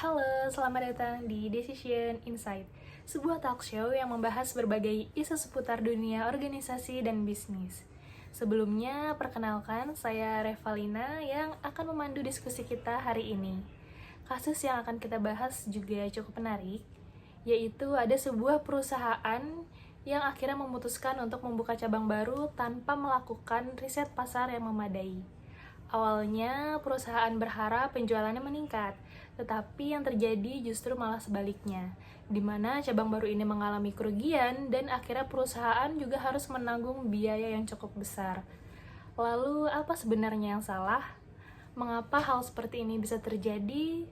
Halo, selamat datang di Decision Insight, sebuah talk show yang membahas berbagai isu seputar dunia organisasi dan bisnis. Sebelumnya, perkenalkan, saya Revalina yang akan memandu diskusi kita hari ini. Kasus yang akan kita bahas juga cukup menarik, yaitu ada sebuah perusahaan yang akhirnya memutuskan untuk membuka cabang baru tanpa melakukan riset pasar yang memadai. Awalnya, perusahaan berharap penjualannya meningkat, tetapi yang terjadi justru malah sebaliknya, di mana cabang baru ini mengalami kerugian dan akhirnya perusahaan juga harus menanggung biaya yang cukup besar. Lalu, apa sebenarnya yang salah? Mengapa hal seperti ini bisa terjadi?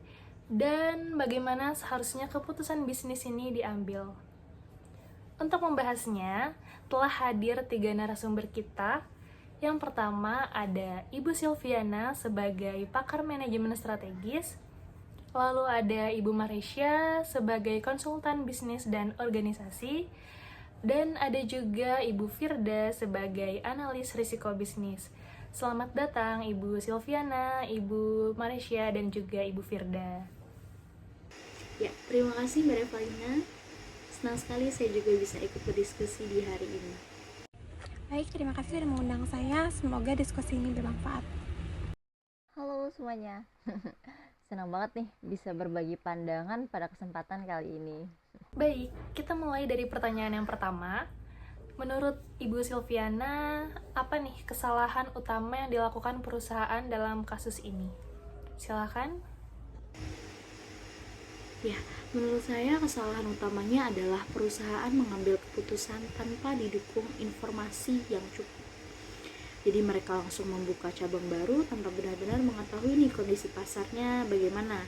Dan bagaimana seharusnya keputusan bisnis ini diambil? Untuk membahasnya, telah hadir 3 narasumber kita. Yang pertama ada Ibu Silviana sebagai pakar manajemen strategis, lalu ada Ibu Marisha sebagai konsultan bisnis dan organisasi, dan ada juga Ibu Firda sebagai analis risiko bisnis. Selamat datang Ibu Silviana, Ibu Marisha, dan juga Ibu Firda. Ya, terima kasih Mbak Revalina. Senang sekali saya juga bisa ikut berdiskusi di hari ini. Baik, terima kasih sudah mengundang saya. Semoga diskusi ini bermanfaat. Halo semuanya. Senang banget nih bisa berbagi pandangan pada kesempatan kali ini. Baik, kita mulai dari pertanyaan yang pertama. Menurut Ibu Silviana, apa nih kesalahan utama yang dilakukan perusahaan dalam kasus ini? Silakan. Ya, menurut saya kesalahan utamanya adalah perusahaan mengambil keputusan tanpa didukung informasi yang cukup. Jadi mereka langsung membuka cabang baru tanpa benar-benar mengetahui nih kondisi pasarnya bagaimana.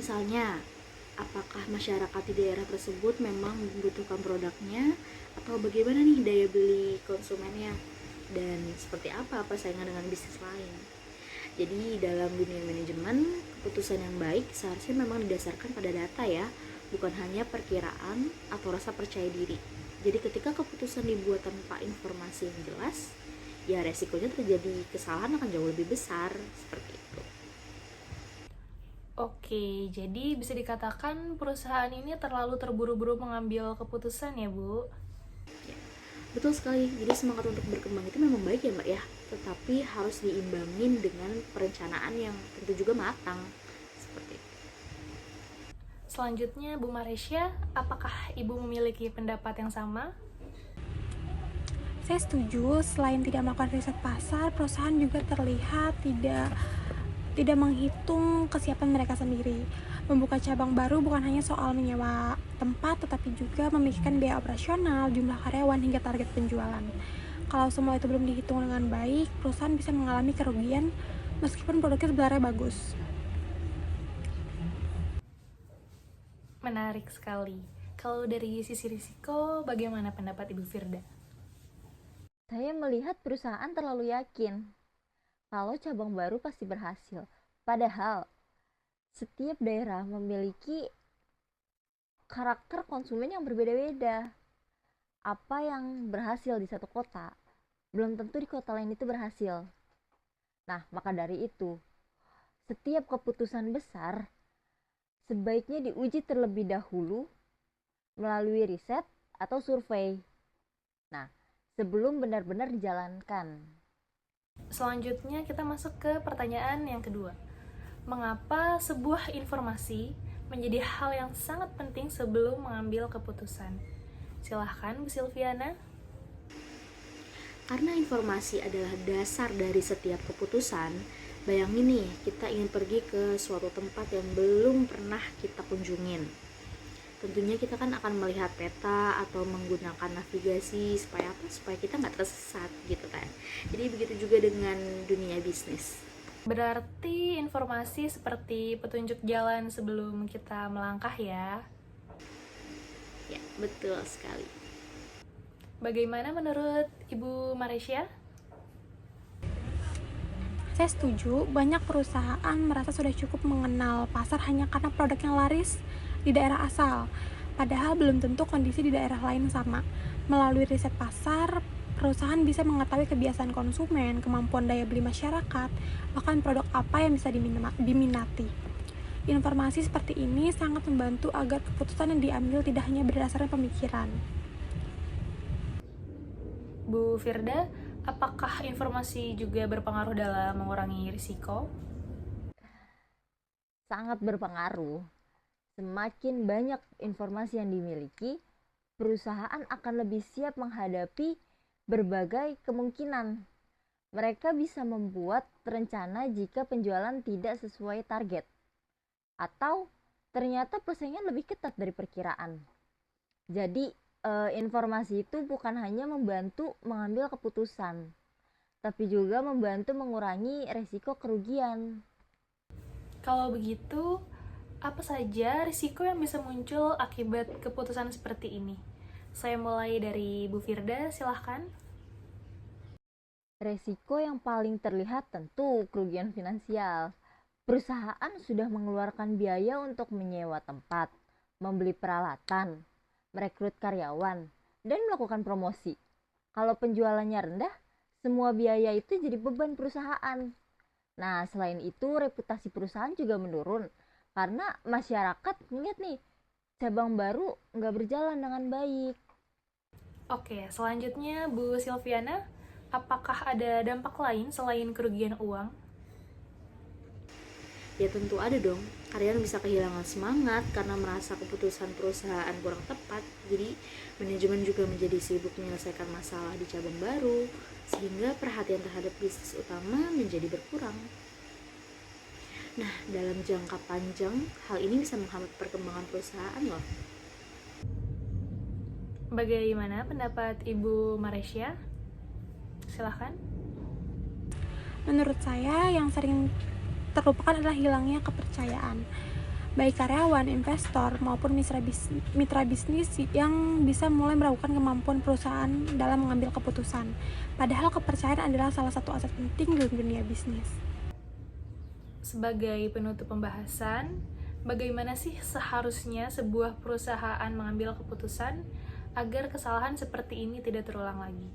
Misalnya, apakah masyarakat di daerah tersebut memang membutuhkan produknya atau bagaimana nih daya beli konsumennya dan seperti apa persaingan dengan bisnis lain. Jadi dalam dunia manajemen, keputusan yang baik seharusnya memang didasarkan pada data ya, bukan hanya perkiraan atau rasa percaya diri. Jadi ketika keputusan dibuat tanpa informasi yang jelas, ya resikonya terjadi kesalahan akan jauh lebih besar, seperti itu. Oke, jadi bisa dikatakan perusahaan ini terlalu terburu-buru mengambil keputusan ya, Bu? Ya, betul sekali. Jadi semangat untuk berkembang itu memang baik ya, Mbak ya. Tetapi harus diimbangin dengan perencanaan yang tentu juga matang, seperti itu. Selanjutnya, Bu Marisha, apakah Ibu memiliki pendapat yang sama? Saya setuju, selain tidak melakukan riset pasar, perusahaan juga terlihat tidak menghitung kesiapan mereka sendiri. Membuka cabang baru bukan hanya soal menyewa tempat, tetapi juga memikirkan biaya operasional, jumlah karyawan, hingga target penjualan. Kalau semua itu belum dihitung dengan baik, perusahaan bisa mengalami kerugian meskipun produknya sebenarnya bagus. Menarik sekali. Kalau dari sisi risiko, bagaimana pendapat Ibu Firda? Saya melihat perusahaan terlalu yakin kalau cabang baru pasti berhasil. Padahal setiap daerah memiliki karakter konsumen yang berbeda-beda. Apa yang berhasil di satu kota belum tentu di kota lain itu berhasil. Nah, maka dari itu, setiap keputusan besar sebaiknya diuji terlebih dahulu melalui riset atau survei. Nah, sebelum benar-benar dijalankan. Selanjutnya kita masuk ke pertanyaan yang kedua. Mengapa sebuah informasi menjadi hal yang sangat penting sebelum mengambil keputusan? Silahkan Bu Silviana. Karena informasi adalah dasar dari setiap keputusan, bayangin nih, kita ingin pergi ke suatu tempat yang belum pernah kita kunjungin. Tentunya kita kan akan melihat peta atau menggunakan navigasi supaya apa? Supaya kita nggak tersesat gitu kan. Jadi begitu juga dengan dunia bisnis. Berarti informasi seperti petunjuk jalan sebelum kita melangkah ya. Ya, betul sekali. Bagaimana menurut Ibu Marisha? Saya setuju, banyak perusahaan merasa sudah cukup mengenal pasar hanya karena produk yang laris di daerah asal. Padahal belum tentu kondisi di daerah lain sama. Melalui riset pasar, perusahaan bisa mengetahui kebiasaan konsumen, kemampuan daya beli masyarakat, bahkan produk apa yang bisa diminati. Informasi seperti ini sangat membantu agar keputusan yang diambil tidak hanya berdasarkan pemikiran. Bu Firda, apakah informasi juga berpengaruh dalam mengurangi risiko? Sangat berpengaruh. Semakin banyak informasi yang dimiliki, perusahaan akan lebih siap menghadapi berbagai kemungkinan. Mereka bisa membuat rencana jika penjualan tidak sesuai target, atau ternyata persaingan lebih ketat dari perkiraan. Jadi, informasi itu bukan hanya membantu mengambil keputusan, tapi juga membantu mengurangi resiko kerugian. Kalau begitu, apa saja risiko yang bisa muncul akibat keputusan seperti ini? Saya mulai dari Bu Firda, silahkan. Resiko yang paling terlihat tentu kerugian finansial. Perusahaan sudah mengeluarkan biaya untuk menyewa tempat, membeli peralatan, merekrut karyawan, dan melakukan promosi. Kalau penjualannya rendah, semua biaya itu jadi beban perusahaan. Nah, selain itu reputasi perusahaan juga menurun karena masyarakat melihat nih cabang baru nggak berjalan dengan baik. Oke, selanjutnya Bu Silviana, apakah ada dampak lain selain kerugian uang? Ya tentu ada dong, karyawan bisa kehilangan semangat karena merasa keputusan perusahaan kurang tepat. Jadi manajemen juga menjadi sibuk menyelesaikan masalah di cabang baru, sehingga perhatian terhadap bisnis utama menjadi berkurang. Nah, dalam jangka panjang, hal ini bisa menghambat perkembangan perusahaan loh. Bagaimana pendapat Ibu Maresia? Silahkan. Menurut saya, yang sering terlupakan adalah hilangnya kepercayaan. Baik karyawan, investor, maupun mitra bisnis yang bisa mulai meragukan kemampuan perusahaan dalam mengambil keputusan. Padahal kepercayaan adalah salah satu aset penting dalam dunia bisnis. Sebagai penutup pembahasan, bagaimana sih seharusnya sebuah perusahaan mengambil keputusan agar kesalahan seperti ini tidak terulang lagi?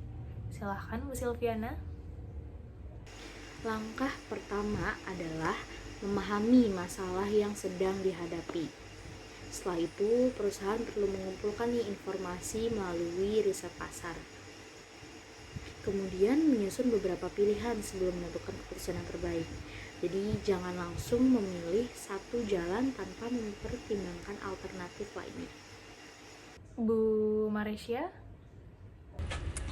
Silahkan Bu Silviana. Langkah pertama adalah memahami masalah yang sedang dihadapi. Setelah itu, perusahaan perlu mengumpulkan informasi melalui riset pasar. Kemudian menyusun beberapa pilihan sebelum menentukan keputusan yang terbaik. Jadi jangan langsung memilih satu jalan tanpa mempertimbangkan alternatif lainnya. Bu Maresia.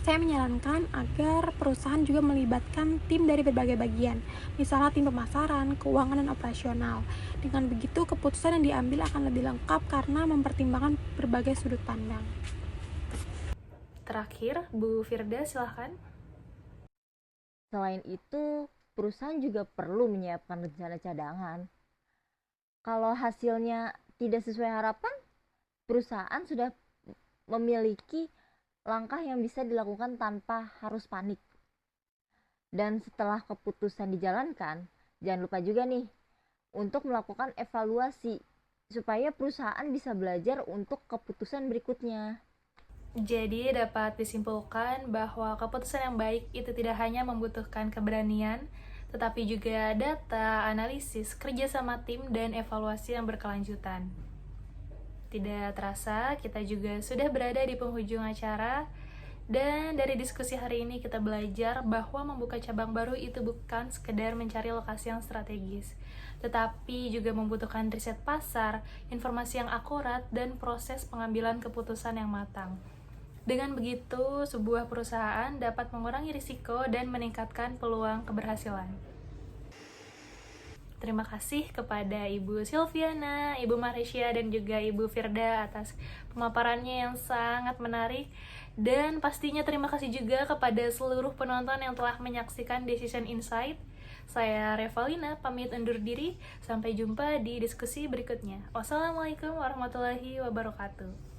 Saya menyarankan agar perusahaan juga melibatkan tim dari berbagai bagian, misalnya tim pemasaran, keuangan, dan operasional. Dengan begitu, keputusan yang diambil akan lebih lengkap karena mempertimbangkan berbagai sudut pandang. Terakhir, Bu Firda, silahkan. Selain itu, perusahaan juga perlu menyiapkan rencana cadangan. Kalau hasilnya tidak sesuai harapan, perusahaan sudah memiliki langkah yang bisa dilakukan tanpa harus panik. Dan setelah keputusan dijalankan, jangan lupa juga nih untuk melakukan evaluasi supaya perusahaan bisa belajar untuk keputusan berikutnya. Jadi dapat disimpulkan bahwa keputusan yang baik itu tidak hanya membutuhkan keberanian, tetapi juga data, analisis, kerjasama tim, dan evaluasi yang berkelanjutan. Tidak terasa, kita juga sudah berada di penghujung acara. Dan dari diskusi hari ini kita belajar bahwa membuka cabang baru itu bukan sekedar mencari lokasi yang strategis, tetapi juga membutuhkan riset pasar, informasi yang akurat, dan proses pengambilan keputusan yang matang. Dengan begitu, sebuah perusahaan dapat mengurangi risiko dan meningkatkan peluang keberhasilan. Terima kasih kepada Ibu Silviana, Ibu Maresia, dan juga Ibu Firda atas pemaparannya yang sangat menarik. Dan pastinya terima kasih juga kepada seluruh penonton yang telah menyaksikan Decision Insight. Saya Revalina, pamit undur diri. Sampai jumpa di diskusi berikutnya. Wassalamualaikum warahmatullahi wabarakatuh.